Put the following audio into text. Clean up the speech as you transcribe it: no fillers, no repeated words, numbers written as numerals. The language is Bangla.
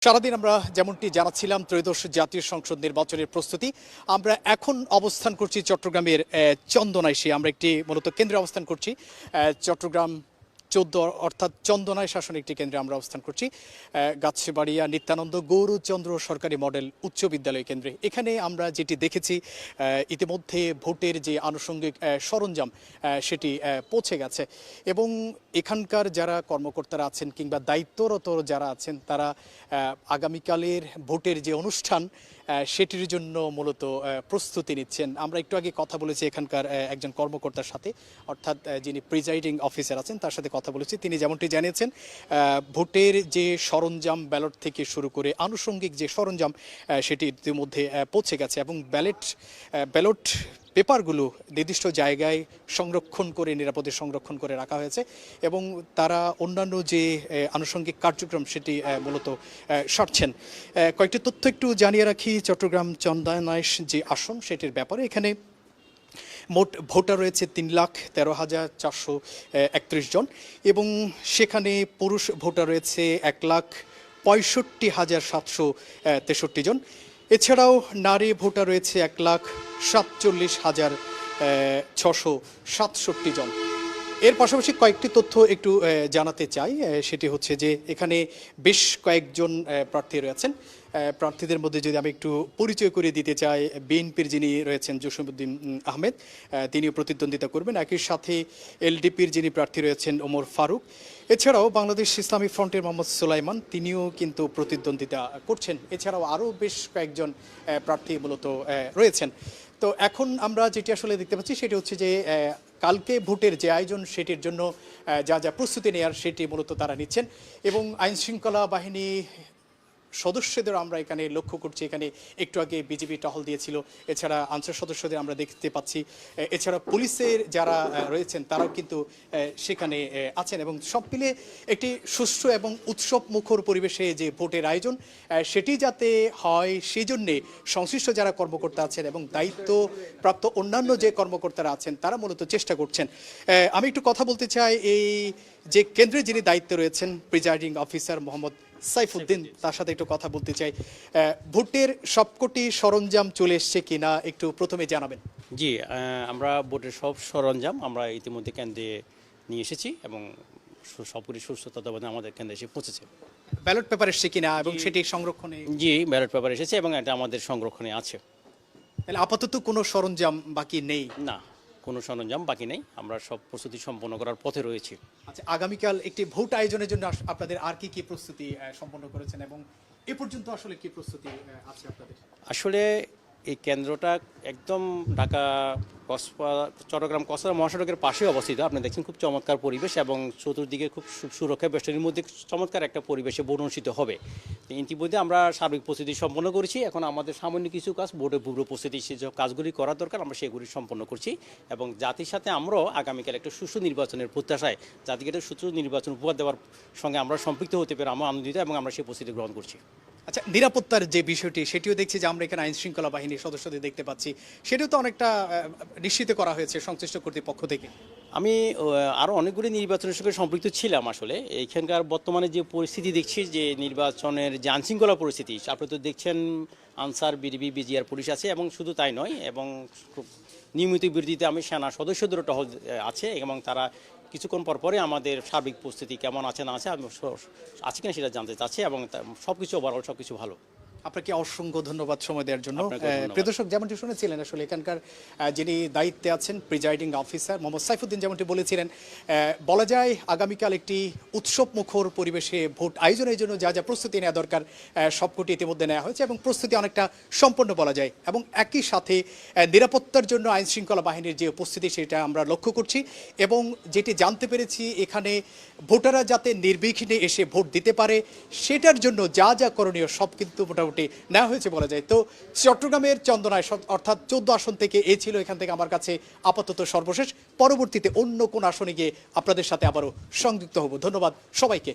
সারাদিন আমরা যেমনটি জানাচ্ছিলাম ত্রয়োদশ জাতীয় সংসদ নির্বাচনের প্রস্তুতি। আমরা এখন অবস্থান করছি চট্টগ্রামের চন্দনায়। আমরা একটি মূলত কেন্দ্রে অবস্থান করছি, চট্টগ্রাম 14 অর্থাৎ চন্দনায় শাসন একটি কেন্দ্রে আমরা অবস্থান করছি, গাছবাড়িয়া নিত্যানন্দ গৌরচন্দ্র সরকারি মডেল উচ্চ বিদ্যালয় কেন্দ্রে। এখানে আমরা যেটি দেখেছি, ইতিমধ্যে ভোটের যে আনুষঙ্গিক সরঞ্জাম সেটি পৌঁছে গেছে এবং এখানকার যারা কর্মকর্তারা আছেন কিংবা দায়িত্বরত যারা আছেন তারা আগামীকালের ভোটের যে অনুষ্ঠান সেটির জন্য মূলত প্রস্তুতি নিচ্ছেন। আমরা একটু আগে কথা বলেছি এখানকার একজন কর্মকর্তার সাথে, অর্থাৎ যিনি প্রিজাইডিং অফিসার আছেন তার সাথে কথা বলেছি। তিনি যেমনটি জানিয়েছেন, ভোটের যে সরঞ্জাম ব্যালট থেকে শুরু করে আনুষঙ্গিক যে সরঞ্জাম সেটি ইতিমধ্যে পৌঁছে গেছে এবং ব্যালট পেপারগুলো নির্দিষ্ট জায়গায় সংরক্ষণ করে নিরাপদে সংরক্ষণ করে রাখা হয়েছে এবং তারা অন্যান্য যে আনুষঙ্গিক কার্যক্রম সেটি মূলত সারছেন। কয়েকটি তথ্য একটু জানিয়ে রাখি চট্টগ্রাম চন্দনায় যে আসন সেটির ব্যাপারে। এখানে মোট ভোটার রয়েছে 3,13,431 জন এবং সেখানে পুরুষ ভোটার রয়েছে 1,65,763 জন। এছাড়াও নারী ভোটার রয়েছে 1,47,667 জন। এর পাশাপাশি কয়েকটি তথ্য একটু জানাতে চাই, সেটি হচ্ছে যে এখানে বেশ কয়েকজন প্রার্থী রয়েছেন। প্রার্থীদের মধ্যে যদি আমি একটু পরিচয় করে দিতে চাই, বিএনপির যিনি রয়েছেন জসিমউদ্দিন আহমেদ, তিনিও প্রতিদ্বন্দ্বিতা করবেন। একই সাথে এলডিপির যিনি প্রার্থী রয়েছেন ওমর ফারুক। এছাড়াও বাংলাদেশ ইসলামী ফ্রন্টের মোহাম্মদ সুলাইমান, তিনিও কিন্তু প্রতিদ্বন্দ্বিতা করছেন। এছাড়াও আরও বেশ কয়েকজন প্রার্থী মূলত রয়েছেন। তো এখন আমরা যেটি আসলে দেখতে পাচ্ছি সেটি হচ্ছে যে কালকে ভোটের যে আয়োজন সেটির জন্য যা যা প্রস্তুতি নেওয়ার সেটি মূলত তারা নিচ্ছেন এবং আইনশৃঙ্খলা বাহিনী সদস্যদের আমরা এখানে লক্ষ্য করছি। এখানে একটু আগে বিজিবি টহল দিয়েছিল, এছাড়া আনসার সদস্যদের আমরা দেখতে পাচ্ছি, এছাড়া পুলিশের যারা রয়েছেন তারাও কিন্তু সেখানে আছেন এবং সব মিলে একটি সুষ্ঠু এবং উৎসব মুখর পরিবেশে যে ভোটের আয়োজন সেটি যাতে হয় সেই জন্যে সংশ্লিষ্ট যারা কর্মকর্তা আছেন এবং দায়িত্বপ্রাপ্ত অন্যান্য যে কর্মকর্তারা আছেন তারা মূলত চেষ্টা করছেন। আমি একটু কথা বলতে চাই এই যে কেন্দ্রে যিনি দায়িত্বে রয়েছেন প্রিজাইডিং অফিসার মোহাম্মদ সাইফুদ্দিন, তার সাথে একটু কথা বলতে চাই। ভোটের সবকটি সরঞ্জাম চলে এসছে কিনা একটু প্রথমে জানাবেন। জি, আমরা ভোটের সব সরঞ্জাম আমরা ইতিমধ্যে কেন্দ্রে নিয়ে এসেছি এবং সবগুলি সুস্থ তত্ত্বাবধানে আমাদের কেন্দ্রে এসে পৌঁছেছে। ব্যালট পেপার এসছে কিনা এবং সেটি সংরক্ষণে? জি, ব্যালট পেপার এসেছে এবং এটা আমাদের সংরক্ষণে আছে। তাহলে আপাতত কোনো সরঞ্জাম বাকি নেই? না, কোনো সরঞ্জাম বাকি নেই, আমরা সব প্রস্তুতি সম্পন্ন করার পথে রয়েছি। আচ্ছা, আগামীকাল একটি ভোট আয়োজনের জন্য আপনাদের আর কি কি প্রস্তুতি সম্পন্ন করেছেন এবং এ পর্যন্ত আসলে কি প্রস্তুতি আছে আপনাদের? আসলে এই কেন্দ্রটা একদম ঢাকা চট্টগ্রাম কক্সবাজার মহাসড়কের পাশে অবস্থিত। আপনি দেখছেন খুব চমৎকার পরিবেশ এবং চতুর্দিকে খুব সুরক্ষা বেষ্টনীর মধ্যে চমৎকার একটা পরিবেশে ভোট অনুষ্ঠিত হবে। ইতিমধ্যে আমরা সার্বিক প্রস্তুতি সম্পন্ন করেছি। এখন আমাদের সামান্য কিছু কাজ ভোটের পূর্ব প্রস্তুতি যে কাজগুলি করার দরকার আমরা সেগুলি সম্পন্ন করছি এবং জাতির সাথে আমরাও আগামীকাল একটা সুষ্ঠু নির্বাচনের প্রত্যাশায় জাতিকে একটা সুষ্ঠু নির্বাচন উপহার দেওয়ার সঙ্গে আমরা সম্পৃক্ত হতে পেরে আমরা আনন্দিত এবং আমরা সেই প্রস্তুতি গ্রহণ করছি। আচ্ছা, নিরাপত্তার যে বিষয়টি সেটিও দেখছি যে আমরা এখানে আইন শৃঙ্খলা বাহিনীর সদস্যদের দেখতে পাচ্ছি, সেটিও তো অনেকটা নিশ্চিত করা হয়েছে সংশ্লিষ্ট কর্তৃপক্ষ থেকে। আমি আরও অনেকগুলি নির্বাচনের সঙ্গে সম্পৃক্ত ছিলাম। আসলে এইখানকার বর্তমানে যে পরিস্থিতি দেখছি, যে নির্বাচনের যে আইনশৃঙ্খলা পরিস্থিতি, আপনি তো দেখছেন আনসার, বিডিবি, বিজিআর পুলিশ আছে এবং শুধু তাই নয়, এবং নিয়মিত বিরতিতে আমি সেনা সদস্যদেরও টহল আছে এবং তারা কিছুক্ষণ পরে আমাদের সার্বিক প্রস্তুতি কেমন আছে না আছে আছে কিনা সেটা জানতে চাচ্ছি এবং সব কিছু ওভারঅল সব কিছু ভালো। আপনাকে অসংখ্য ধন্যবাদ সময় দেওয়ার জন্য। প্রিয় দর্শক, যেমনটি শুনেছিলেন আসলে এখানকার যিনি দায়িত্বে আছেন প্রিজাইডিং অফিসার মোহাম্মদ সাইফুদ্দিন যেমনটি বলেছিলেন, বলা যায় আগামীকাল একটি উৎসব মুখর পরিবেশে ভোট আয়োজনের জন্য যা যা প্রস্তুতি নেওয়া দরকার সবকটি ইতিমধ্যে নেওয়া হয়েছে এবং প্রস্তুতি অনেকটা সম্পন্ন বলা যায় এবং একই সাথে নিরাপত্তার জন্য আইন শৃঙ্খলা বাহিনীর যে উপস্থিতি সেটা আমরা লক্ষ্য করছি এবং যেটি জানতে পেরেছি এখানে ভোটাররা যাতে নির্বিঘ্নে এসে ভোট দিতে পারে সেটার জন্য যা যা করণীয় সব কিন্তু মোটামুটি নেওয়া হয়েছে বলা যায়। তো চট্টগ্রামের চন্দনায় অর্থাৎ 14 আসন থেকে এ ছিল এখান থেকে আমার কাছে আপাতত সর্বশেষ। পরবর্তীতে অন্য কোন আসনে গিয়ে আপনাদের সাথে আবারও সংযুক্ত হব। ধন্যবাদ সবাইকে।